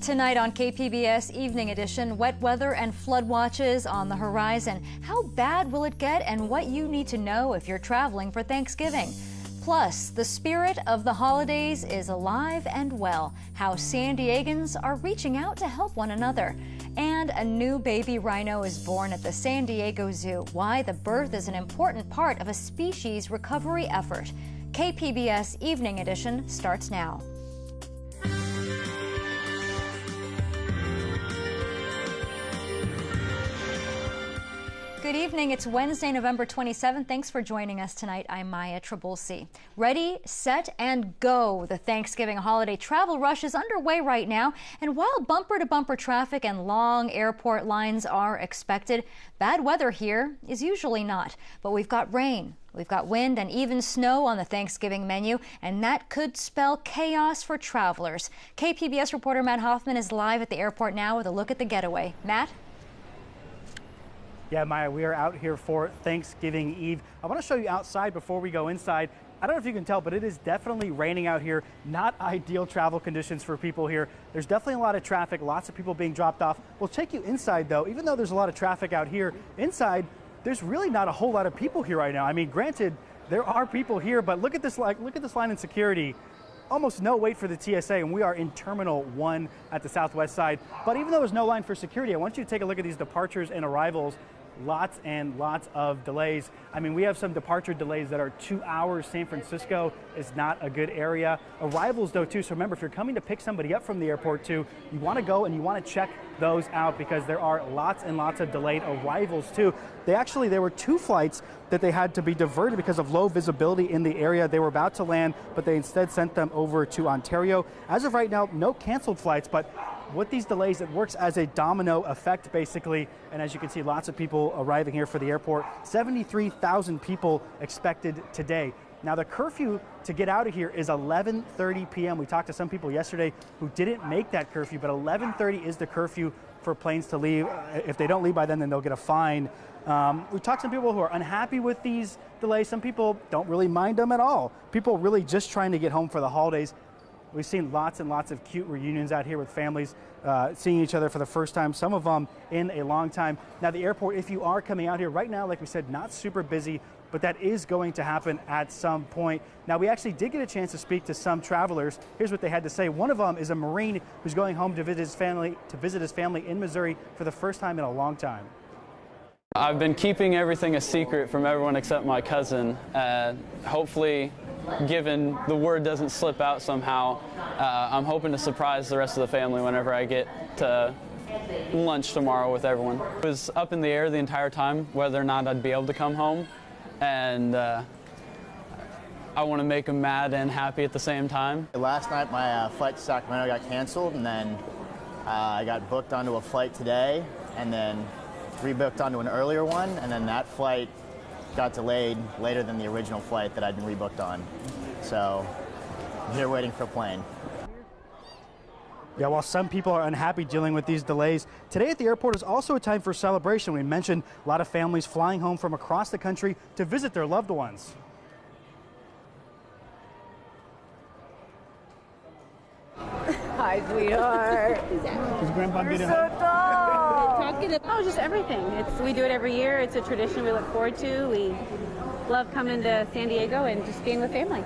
Tonight on KPBS Evening Edition, wet weather and flood watches on the horizon. How bad will it get and what you need to know if you're traveling for Thanksgiving. Plus, the spirit of the holidays is alive and well. How San Diegans are reaching out to help one another. And a new baby rhino is born at the San Diego Zoo. Why the birth is an important part of a species recovery effort. KPBS Evening Edition starts now. Good evening. It's Wednesday, November 27th. Thanks for joining us tonight. I'm Maya Trabulsi. Ready, set, and go. The Thanksgiving holiday travel rush is underway right now. And while bumper-to-bumper traffic and long airport lines are expected, bad weather here is usually not. But we've got rain, we've got wind, and even snow on the Thanksgiving menu, and that could spell chaos for travelers. KPBS reporter Matt Hoffman is live at the airport now with a look at the getaway. Matt? Yeah, Maya, we are out here for Thanksgiving Eve. I want to show you outside before we go inside. I don't know if you can tell, but it is definitely raining out here. Not ideal travel conditions for people here. There's definitely a lot of traffic, lots of people being dropped off. We'll take you inside, though. Even though there's a lot of traffic out here, inside, there's really not a whole lot of people here right now. I mean, granted, there are people here, but look at this line in security. Almost no wait for the TSA, and we are in Terminal 1 at the southwest side. But even though there's no line for security, I want you to take a look at these departures and arrivals. Lots and lots of delays. I mean, we have some departure delays that are 2 hours. San Francisco is not a good area. Arrivals, though, too. So remember, if you're coming to pick somebody up from the airport, too, you want to go and you want to check those out because there are lots and lots of delayed arrivals, too. There were 2 flights that they had to be diverted because of low visibility in the area. They were about to land, but they instead sent them over to Ontario. As of right now, no canceled flights, but with these delays, it works as a domino effect, basically. And as you can see, lots of people arriving here for the airport. 73,000 people expected today. Now, the curfew to get out of here is 11:30 p.m. We talked to some people yesterday who didn't make that curfew, but 11:30 is the curfew for planes to leave. If they don't leave by then they'll get a fine. We talked to some people who are unhappy with these delays. Some people don't really mind them at all. People really just trying to get home for the holidays. We've seen lots and lots of cute reunions out here with families seeing each other for the first time, some of them in a long time. Now, the airport, if you are coming out here right now, like we said, not super busy, but that is going to happen at some point. Now, we actually did get a chance to speak to some travelers. Here's what they had to say. One of them is a Marine who's going home to visit his family in Missouri for the first time in a long time. I've been keeping everything a secret from everyone except my cousin. Hopefully, given the word doesn't slip out somehow, I'm hoping to surprise the rest of the family whenever I get to lunch tomorrow with everyone. It was up in the air the entire time whether or not I'd be able to come home, and I want to make them mad and happy at the same time. Last night my flight to Sacramento got canceled, and then I got booked onto a flight today, and then rebooked onto an earlier one, and then that flight got delayed later than the original flight that I'd been rebooked on. So I'm here waiting for a plane. Yeah, while some people are unhappy dealing with these delays, today at the airport is also a time for celebration. We mentioned a lot of families flying home from across the country to visit their loved ones. Hi, sweetheart. Is Grandpa You're so tall. Oh, just everything. We do it every year. It's a tradition we look forward to. We love coming to San Diego and just being with family.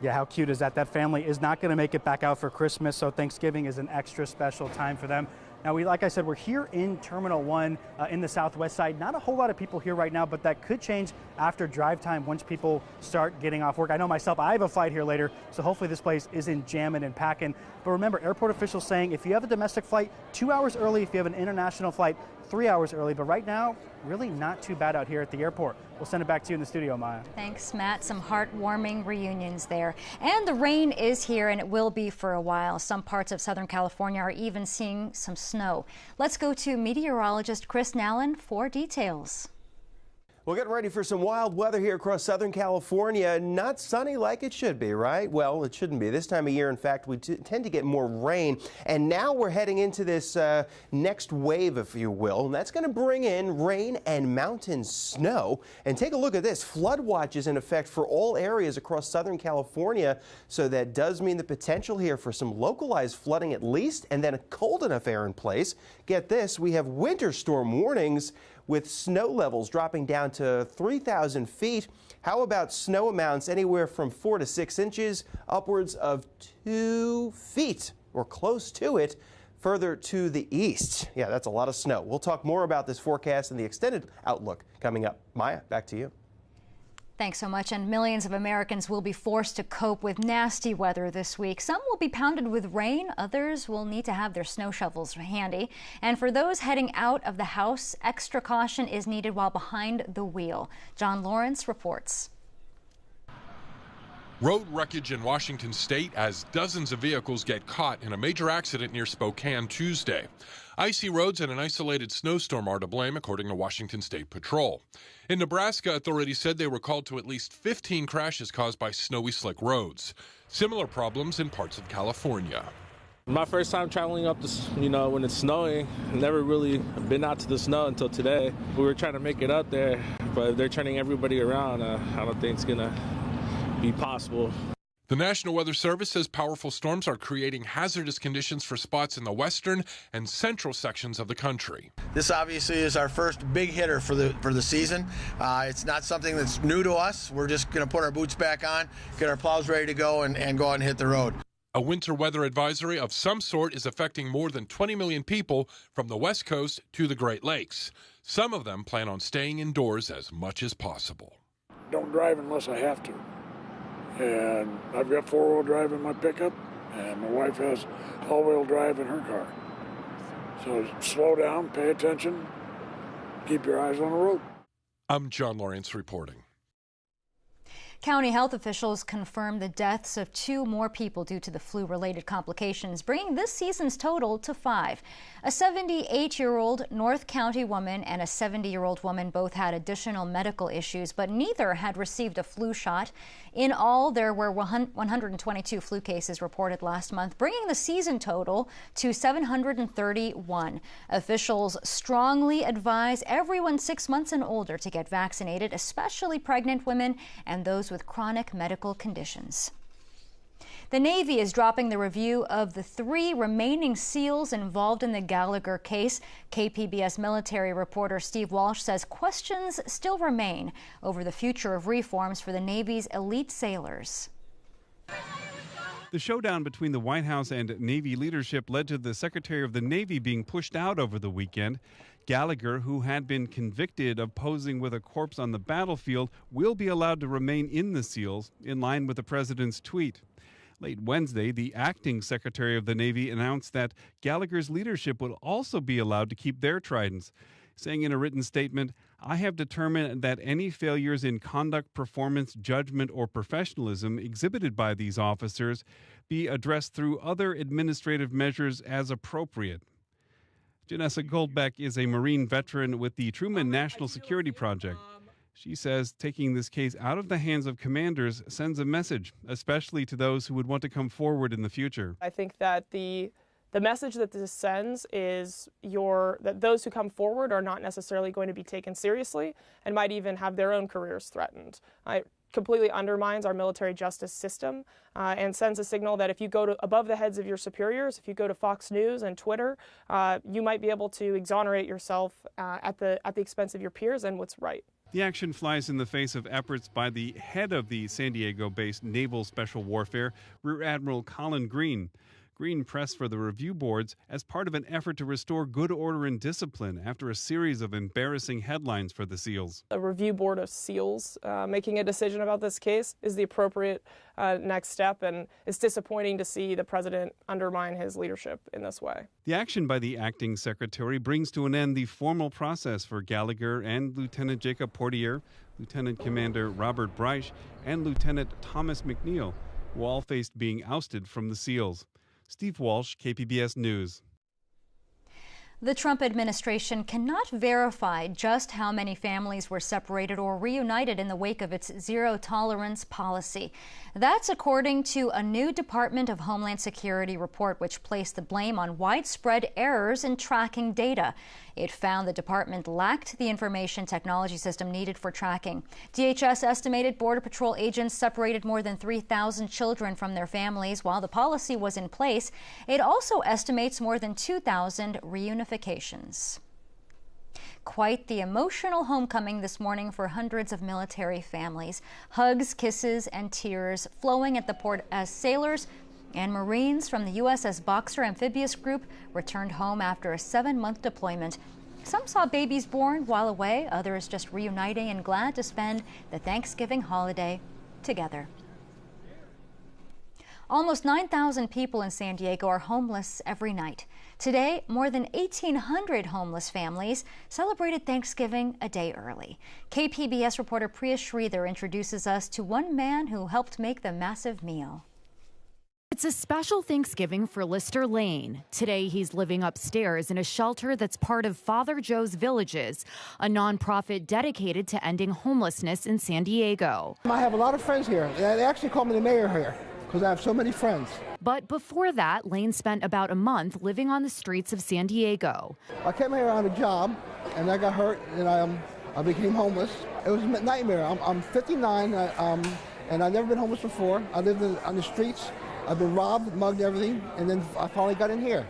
Yeah, how cute is that? That family is not going to make it back out for Christmas, so Thanksgiving is an extra special time for them. Now, like I said, we're here in Terminal 1 in the southwest side. Not a whole lot of people here right now, but that could change after drive time once people start getting off work. I know myself, I have a flight here later, so hopefully this place isn't jamming and packing. But remember, airport officials saying if you have a domestic flight, 2 hours early. If you have an international flight, 3 hours early. But right now, really not too bad out here at the airport. We'll send it back to you in the studio, Maya. Thanks, Matt. Some heartwarming reunions there. And the rain is here, and it will be for a while. Some parts of Southern California are even seeing some snow. Let's go to meteorologist Chris Nallen for details. We're getting ready for some wild weather here across Southern California. Not sunny like it should be, right? Well, it shouldn't be. This time of year, in fact, we tend to get more rain. And now we're heading into this next wave, if you will. And that's going to bring in rain and mountain snow. And take a look at this. Flood watch is in effect for all areas across Southern California. So that does mean the potential here for some localized flooding at least, and then a cold enough air in place. Get this, we have winter storm warnings with snow levels dropping down to 3,000 feet. How about snow amounts anywhere from 4 to 6 inches, upwards of 2 feet or close to it further to the east? Yeah, that's a lot of snow. We'll talk more about this forecast and the extended outlook coming up. Maya, back to you. Thanks so much. And millions of Americans will be forced to cope with nasty weather this week. Some will be pounded with rain. Others will need to have their snow shovels handy. And for those heading out of the house, extra caution is needed while behind the wheel. John Lawrence reports. Road wreckage in Washington state as dozens of vehicles get caught in a major accident near Spokane Tuesday. Icy roads and an isolated snowstorm are to blame, according to Washington State Patrol. In Nebraska, authorities said they were called to at least 15 crashes caused by snowy, slick roads. Similar problems in parts of California. My first time traveling up this, when it's snowing. Never really been out to the snow until today. We were trying to make it up there, but they're turning everybody around. I don't think it's going to be possible. The National Weather Service says powerful storms are creating hazardous conditions for spots in the western and central sections of the country. This obviously is our first big hitter for the season. It's not something that's new to us. We're just going to put our boots back on, get our plows ready to go, and go out and hit the road. A winter weather advisory of some sort is affecting more than 20 million people from the West Coast to the Great Lakes. Some of them plan on staying indoors as much as possible. Don't drive unless I have to. And I've got four-wheel drive in my pickup, and my wife has all-wheel drive in her car. So slow down, pay attention, keep your eyes on the road. I'm John Lawrence reporting. County health officials confirmed the deaths of 2 more people due to the flu-related complications, bringing this season's total to 5. A 78-year-old North County woman and a 70-year-old woman both had additional medical issues, but neither had received a flu shot. In all, there were 122 flu cases reported last month, bringing the season total to 731. Officials strongly advise everyone 6 months and older to get vaccinated, especially pregnant women and those with chronic medical conditions. The Navy is dropping the review of the 3 remaining SEALs involved in the Gallagher case. KPBS military reporter Steve Walsh says questions still remain over the future of reforms for the Navy's elite sailors. The showdown between the White House and Navy leadership led to the Secretary of the Navy being pushed out over the weekend. Gallagher, who had been convicted of posing with a corpse on the battlefield, will be allowed to remain in the SEALs, in line with the president's tweet. Late Wednesday, the acting Secretary of the Navy announced that Gallagher's leadership would also be allowed to keep their tridents, saying in a written statement, "I have determined that any failures in conduct, performance, judgment, or professionalism exhibited by these officers be addressed through other administrative measures as appropriate." Janessa Goldbeck is a Marine veteran with the Truman National Security Project. She says taking this case out of the hands of commanders sends a message, especially to those who would want to come forward in the future. I think that the message that this sends is that those who come forward are not necessarily going to be taken seriously and might even have their own careers threatened. It completely undermines our military justice system and sends a signal that if you go above the heads of your superiors, if you go to Fox News and Twitter, you might be able to exonerate yourself at the expense of your peers and what's right. The action flies in the face of efforts by the head of the San Diego-based Naval Special Warfare, Rear Admiral Colin Green. Green pressed for the review boards as part of an effort to restore good order and discipline after a series of embarrassing headlines for the SEALs. A review board of SEALs making a decision about this case is the appropriate next step, and it's disappointing to see the president undermine his leadership in this way. The action by the acting secretary brings to an end the formal process for Gallagher and Lieutenant Jacob Portier, Lieutenant Commander Robert Breisch, and Lieutenant Thomas McNeil, who all faced being ousted from the SEALs. Steve Walsh, KPBS News. The Trump administration cannot verify just how many families were separated or reunited in the wake of its zero-tolerance policy. That's according to a new Department of Homeland Security report, which placed the blame on widespread errors in tracking data. It found the department lacked the information technology system needed for tracking. DHS estimated Border Patrol agents separated more than 3,000 children from their families while the policy was in place. It also estimates more than 2,000 reunifications. Quite the emotional homecoming this morning for hundreds of military families. Hugs, kisses, and tears flowing at the port as sailors and Marines from the USS Boxer Amphibious Group returned home after a 7-month deployment. Some saw babies born while away, others just reuniting and glad to spend the Thanksgiving holiday together. Almost 9,000 people in San Diego are homeless every night. Today, more than 1,800 homeless families celebrated Thanksgiving a day early. KPBS reporter Priya Sridhar introduces us to one man who helped make the massive meal. It's a special Thanksgiving for Lister Lane. Today, he's living upstairs in a shelter that's part of Father Joe's Villages, a nonprofit dedicated to ending homelessness in San Diego. I have a lot of friends here. They actually call me the mayor here because I have so many friends. But before that, Lane spent about a month living on the streets of San Diego. I came here on a job, and I got hurt, and I became homeless. It was a nightmare. I'm 59, and I've never been homeless before. I lived on the streets. I've been robbed, mugged, everything, and then I finally got in here.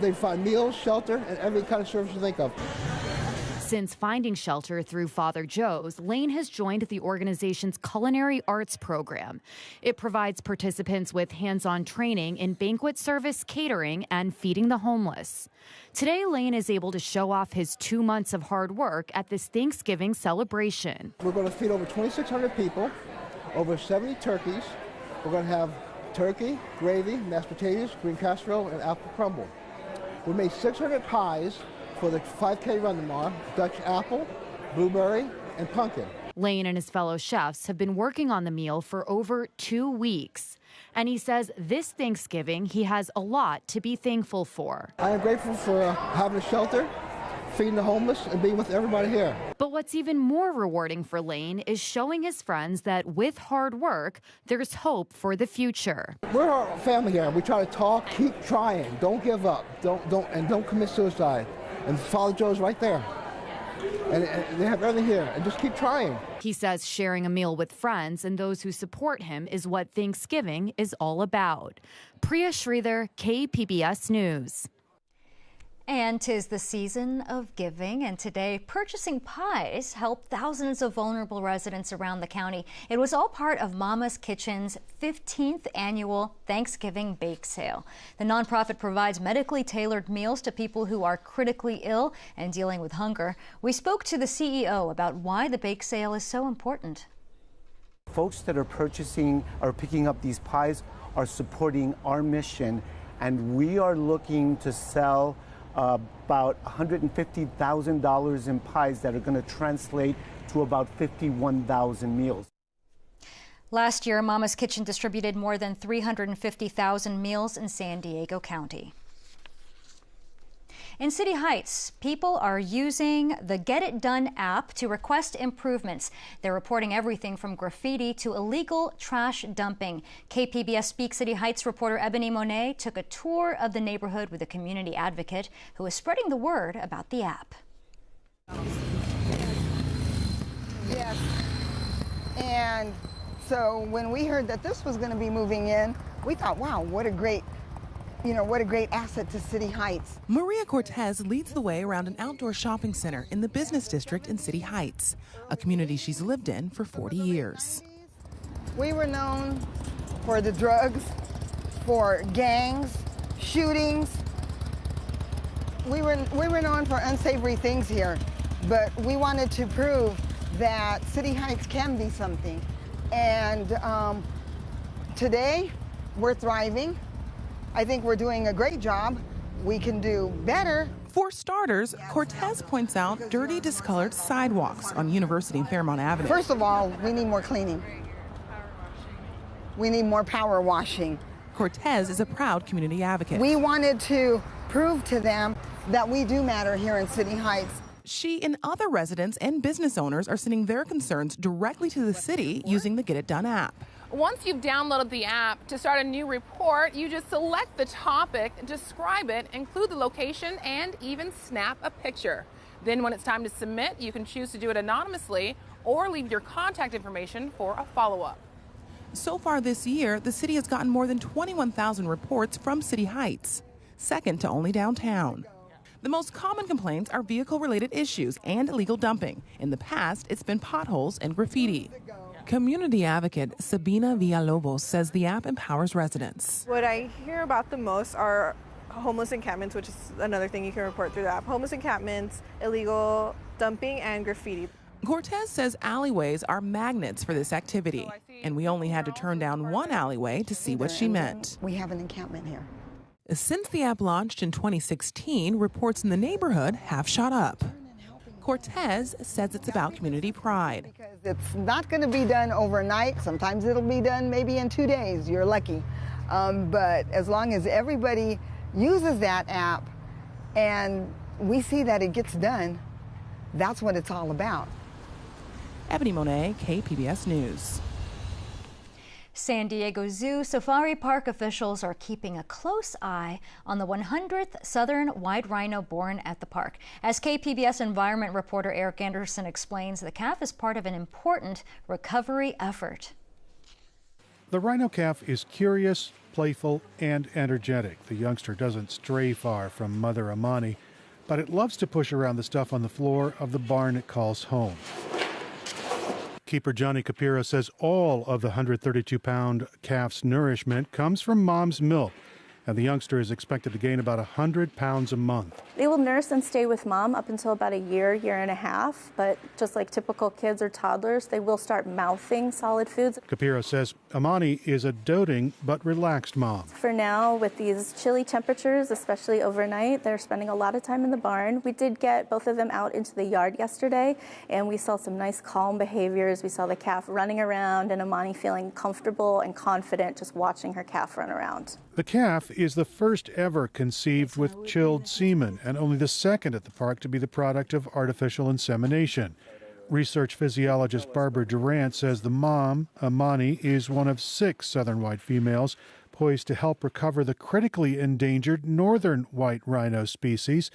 They find meals, shelter, and every kind of service you think of. Since finding shelter through Father Joe's, Lane has joined the organization's culinary arts program. It provides participants with hands-on training in banquet service, catering, and feeding the homeless. Today, Lane is able to show off his 2 months of hard work at this Thanksgiving celebration. We're going to feed over 2,600 people, over 70 turkeys. We're going to have turkey, gravy, mashed potatoes, green casserole, and apple crumble. We made 600 pies for the 5K run tomorrow: Dutch apple, blueberry, and pumpkin. Lane and his fellow chefs have been working on the meal for over 2 weeks. And he says this Thanksgiving he has a lot to be thankful for. I am grateful for having a shelter, feeding the homeless, and being with everybody here. But what's even more rewarding for Lane is showing his friends that with hard work, there's hope for the future. We're a family here. We try to talk, keep trying, don't give up, don't commit suicide. And Father Joe's right there. And they have everything here, and just keep trying. He says sharing a meal with friends and those who support him is what Thanksgiving is all about. Priya Sridhar, KPBS News. And 'tis the season of giving, and today purchasing pies helped thousands of vulnerable residents around the county. It was all part of Mama's Kitchen's 15th annual Thanksgiving bake sale. The nonprofit provides medically tailored meals to people who are critically ill and dealing with hunger. We spoke to the CEO about why the bake sale is so important. Folks that are picking up these pies are supporting our mission, and we are looking to sell about $150,000 in pies that are going to translate to about 51,000 meals. Last year, Mama's Kitchen distributed more than 350,000 meals in San Diego County. In City Heights, people are using the Get It Done app to request improvements. They're reporting everything from graffiti to illegal trash dumping. KPBS Speak City Heights reporter Ebony Monet took a tour of the neighborhood with a community advocate who is spreading the word about the app. Yes, and so when we heard that this was going to be moving in, we thought, wow, what a great asset to City Heights. Maria Cortez leads the way around an outdoor shopping center in the business district in City Heights, a community she's lived in for 40 years. We were known for the drugs, for gangs, shootings. We were known for unsavory things here, but we wanted to prove that City Heights can be something. And today, we're thriving. I think we're doing a great job. We can do better. For starters, Cortez points out dirty, discolored sidewalks on University and Fairmont Avenue. First of all, we need more cleaning. We need more power washing. Cortez is a proud community advocate. We wanted to prove to them that we do matter here in City Heights. She and other residents and business owners are sending their concerns directly to the city using the Get It Done app. Once you've downloaded the app, to start a new report, you just select the topic, describe it, include the location, and even snap a picture. Then when it's time to submit, you can choose to do it anonymously or leave your contact information for a follow-up. So far this year, the city has gotten more than 21,000 reports from City Heights, second to only downtown. The most common complaints are vehicle-related issues and illegal dumping. In the past, it's been potholes and graffiti. Community advocate Sabina Villalobos says the app empowers residents. What I hear about the most are homeless encampments, which is another thing you can report through the app. Homeless encampments, illegal dumping, and graffiti. Cortez says alleyways are magnets for this activity, and we only had to turn down one alleyway to see what she meant. We have an encampment here. Since the app launched in 2016, reports in the neighborhood have shot up. Cortez says it's about community pride. It's not going to be done overnight. Sometimes it'll be done maybe in 2 days. You're lucky. But as long as everybody uses that app and we see that it gets done, that's what it's all about. Ebony Monet, KPBS News. San Diego Zoo Safari Park officials are keeping a close eye on the 100th southern white rhino born at the park. As KPBS environment reporter Eric Anderson explains, the calf is part of an important recovery effort. The rhino calf is curious, playful, and energetic. The youngster doesn't stray far from mother Amani, but it loves to push around the stuff on the floor of the barn it calls home. Keeper Johnny Capiro says all of the 132-pound calf's nourishment comes from mom's milk, and the youngster is expected to gain about 100 pounds a month. They will nurse and stay with mom up until about a year, year and a half, but just like typical kids or toddlers, they will start mouthing solid foods. Capiro says Amani is a doting but relaxed mom. For now, with these chilly temperatures, especially overnight, they're spending a lot of time in the barn. We did get both of them out into the yard yesterday, and we saw some nice calm behaviors. We saw the calf running around and Amani feeling comfortable and confident just watching her calf run around. The calf is the first ever conceived with chilled semen and only the second at the park to be the product of artificial insemination. Research physiologist Barbara Durant says the mom, Amani, is one of 6 southern white females poised to help recover the critically endangered northern white rhino species.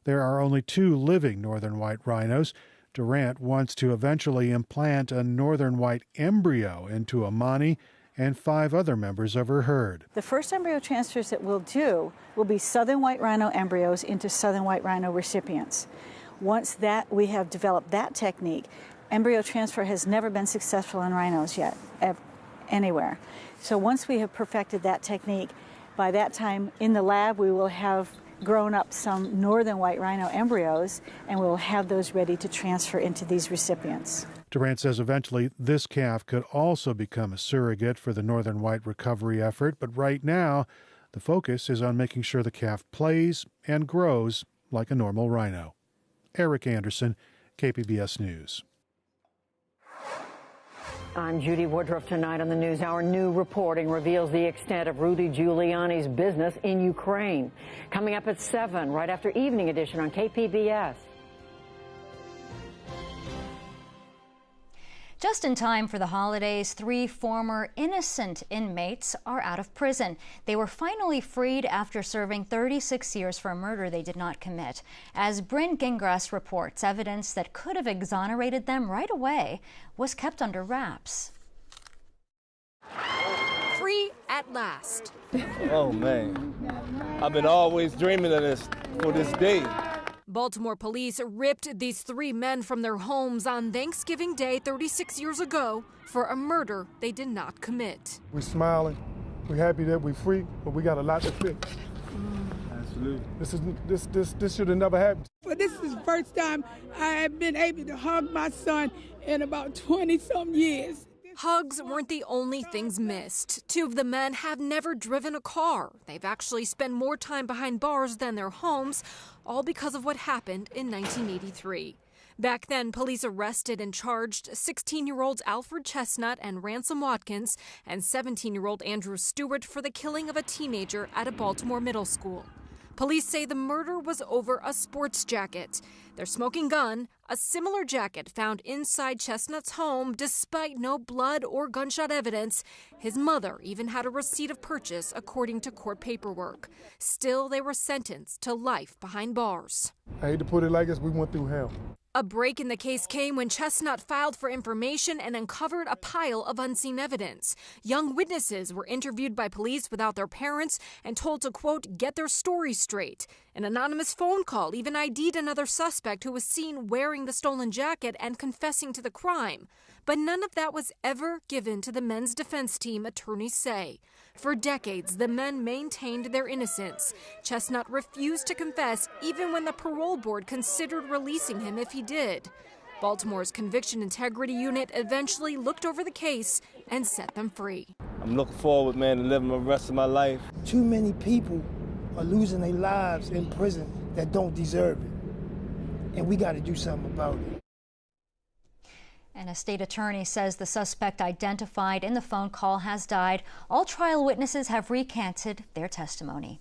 There are only 2 living northern white rhinos. Durant wants to eventually implant a northern white embryo into Amani and 5 other members of her herd. The first embryo transfers that we'll do will be southern white rhino embryos into southern white rhino recipients. Once that we have developed that technique, embryo transfer has never been successful in rhinos yet, anywhere. So once we have perfected that technique, by that time in the lab we will have grown up some northern white rhino embryos, and we will have those ready to transfer into these recipients. Durant says eventually this calf could also become a surrogate for the northern white recovery effort, but right now the focus is on making sure the calf plays and grows like a normal rhino. Eric Anderson, KPBS News. I'm Judy Woodruff. Tonight on the NewsHour, new reporting reveals the extent of Rudy Giuliani's business in Ukraine. Coming up at 7, right after Evening Edition on KPBS. Just in time for the holidays, 3 former innocent inmates are out of prison. They were finally freed after serving 36 years for a murder they did not commit. As Bryn Gingras reports, evidence that could have exonerated them right away was kept under wraps. Free at last. Oh, man. I've been always dreaming of this for this day. Baltimore police ripped these 3 men from their homes on Thanksgiving Day 36 years ago for a murder they did not commit. We're smiling. We're happy that we're free, but we got a lot to fix. Absolutely. This should have never happened. Well, this is the first time I have been able to hug my son in about 20-some years. Hugs weren't the only things missed. 2 of the men have never driven a car. They've actually spent more time behind bars than their homes, all because of what happened in 1983. Back then, police arrested and charged 16-year-olds Alfred Chestnut and Ransom Watkins and 17-year-old Andrew Stewart for the killing of a teenager at a Baltimore middle school. Police say the murder was over a sports jacket. Their smoking gun, a similar jacket found inside Chestnut's home despite no blood or gunshot evidence. His mother even had a receipt of purchase according to court paperwork. Still, they were sentenced to life behind bars. I hate to put it like this, we went through hell. A break in the case came when Chestnut filed for information and uncovered a pile of unseen evidence. Young witnesses were interviewed by police without their parents and told to, quote, get their story straight. An anonymous phone call even ID'd another suspect who was seen wearing the stolen jacket and confessing to the crime. But none of that was ever given to the men's defense team, attorneys say. For decades, the men maintained their innocence. Chestnut refused to confess even when the parole board considered releasing him if he did. Baltimore's Conviction Integrity Unit eventually looked over the case and set them free. I'm looking forward, man, to living the rest of my life. Too many people are losing their lives in prison that don't deserve it. And we got to do something about it. And a state attorney says the suspect identified in the phone call has died. All trial witnesses have recanted their testimony.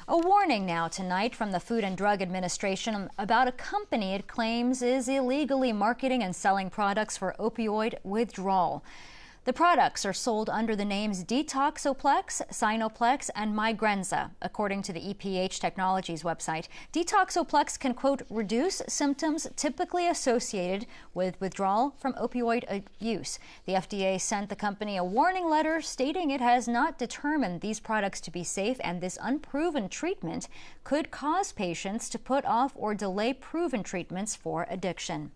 A warning now tonight from the Food and Drug Administration about a company it claims is illegally marketing and selling products for opioid withdrawal. The products are sold under the names Detoxoplex, Sinoplex, and Migrenza, according to the EPH Technologies website. Detoxoplex can, quote, reduce symptoms typically associated with withdrawal from opioid use. The FDA sent the company a warning letter stating it has not determined these products to be safe, and this unproven treatment could cause patients to put off or delay proven treatments for addiction.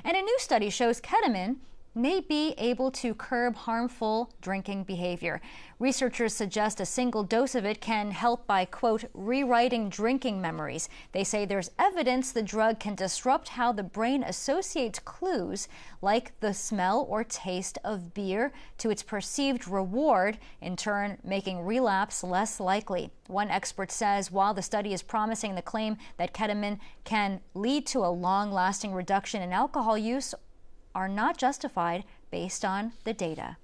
And a new study shows ketamine may be able to curb harmful drinking behavior. Researchers suggest a single dose of it can help by, quote, rewriting drinking memories. They say there's evidence the drug can disrupt how the brain associates clues like the smell or taste of beer to its perceived reward, in turn making relapse less likely. One expert says while the study is promising, the claim that ketamine can lead to a long-lasting reduction in alcohol use are not justified based on the data.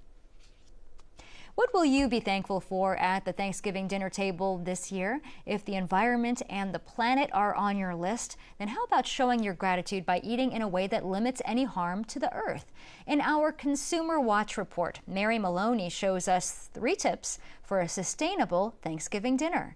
What will you be thankful for at the Thanksgiving dinner table this year? If the environment and the planet are on your list, then how about showing your gratitude by eating in a way that limits any harm to the earth? In our Consumer Watch report, Mary Maloney shows us 3 tips for a sustainable Thanksgiving dinner.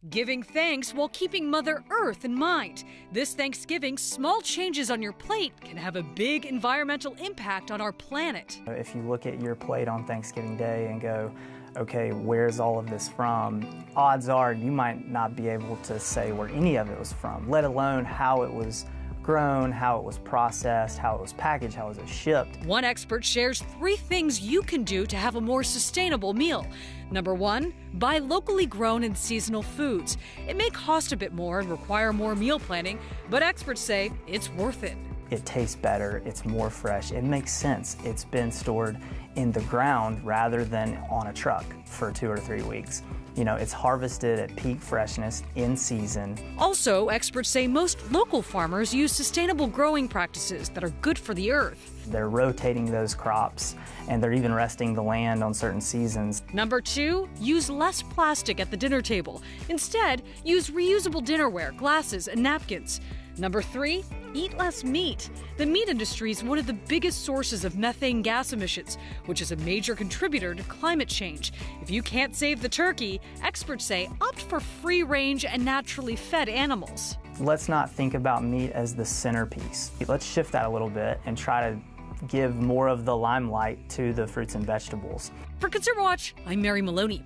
Giving thanks while keeping Mother Earth in mind. This Thanksgiving, small changes on your plate can have a big environmental impact on our planet. If you look at your plate on Thanksgiving Day and go, okay, where's all of this from? Odds are you might not be able to say where any of it was from, let alone how it was grown, how it was processed, how it was packaged, how it was shipped. One expert shares 3 things you can do to have a more sustainable meal. Number 1, buy locally grown and seasonal foods. It may cost a bit more and require more meal planning, but experts say it's worth it. It tastes better, it's more fresh, it makes sense. It's been stored in the ground rather than on a truck for 2 or 3 weeks. You know, it's harvested at peak freshness in season. Also, experts say most local farmers use sustainable growing practices that are good for the earth. They're rotating those crops, and they're even resting the land on certain seasons. Number 2, use less plastic at the dinner table. Instead, use reusable dinnerware, glasses, and napkins. Number 3, eat less meat. The meat industry is one of the biggest sources of methane gas emissions, which is a major contributor to climate change. If you can't save the turkey, experts say opt for free-range and naturally fed animals. Let's not think about meat as the centerpiece. Let's shift that a little bit and try to give more of the limelight to the fruits and vegetables. For Consumer Watch, I'm Mary Maloney.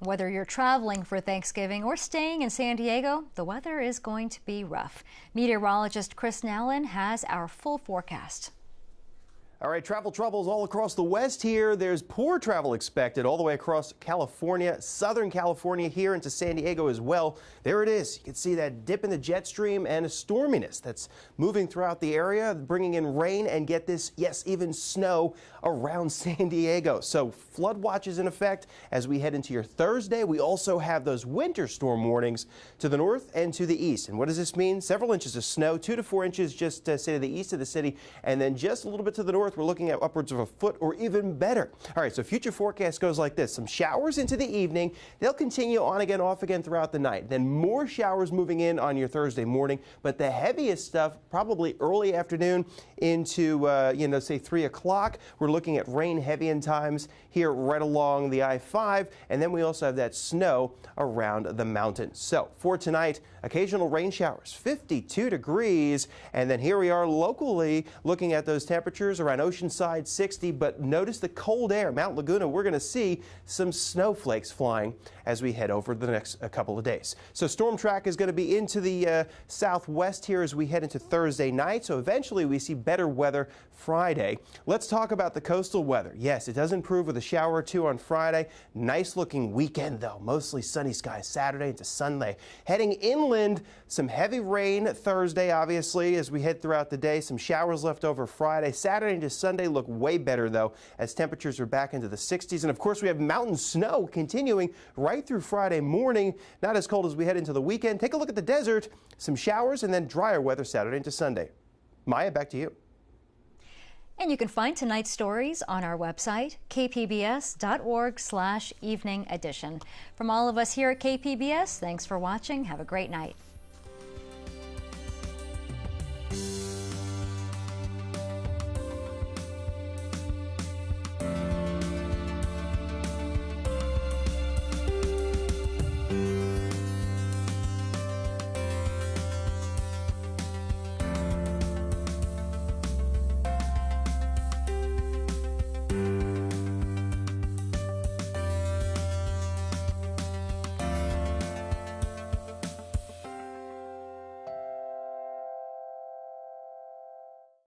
Whether you're traveling for Thanksgiving or staying in San Diego, the weather is going to be rough. Meteorologist Chris Nallin has our full forecast. All right, travel troubles all across the west here. There's poor travel expected all the way across California, Southern California here into San Diego as well. There it is. You can see that dip in the jet stream and a storminess that's moving throughout the area, bringing in rain and get this, yes, even snow around San Diego. So flood watch is in effect as we head into your Thursday. We also have those winter storm warnings to the north and to the east. And what does this mean? Several inches of snow, 2 to 4 inches just say to the east of the city, and then just a little bit to the north north, we're looking at upwards of a foot or even better. All right, so future forecast goes like this. Some showers into the evening. They'll continue on again, off again throughout the night. Then more showers moving in on your Thursday morning. But the heaviest stuff probably early afternoon into, say 3 o'clock. We're looking at rain heavy in times here right along the I-5. And then we also have that snow around the mountains. So for tonight, occasional rain showers, 52 degrees. And then here we are locally looking at those temperatures around Oceanside, 60. But notice the cold air. Mount Laguna, we're going to see some snowflakes flying as we head over the next couple of days. So storm track is going to be into the southwest here as we head into Thursday night. So eventually we see better weather Friday. Let's talk about the coastal weather. Yes, it does improve with a shower or two on Friday. Nice looking weekend though. Mostly sunny skies Saturday into Sunday. Heading inland, some heavy rain Thursday, obviously, as we head throughout the day. Some showers left over Friday. Saturday into Sunday look way better though, as temperatures are back into the 60s. And of course, we have mountain snow continuing right through Friday morning. Not as cold as we head into the weekend. Take a look at the desert. Some showers and then drier weather Saturday into Sunday. Maya, back to you. And you can find tonight's stories on our website, kpbs.org/evening edition. From all of us here at KPBS, thanks for watching. Have a great night.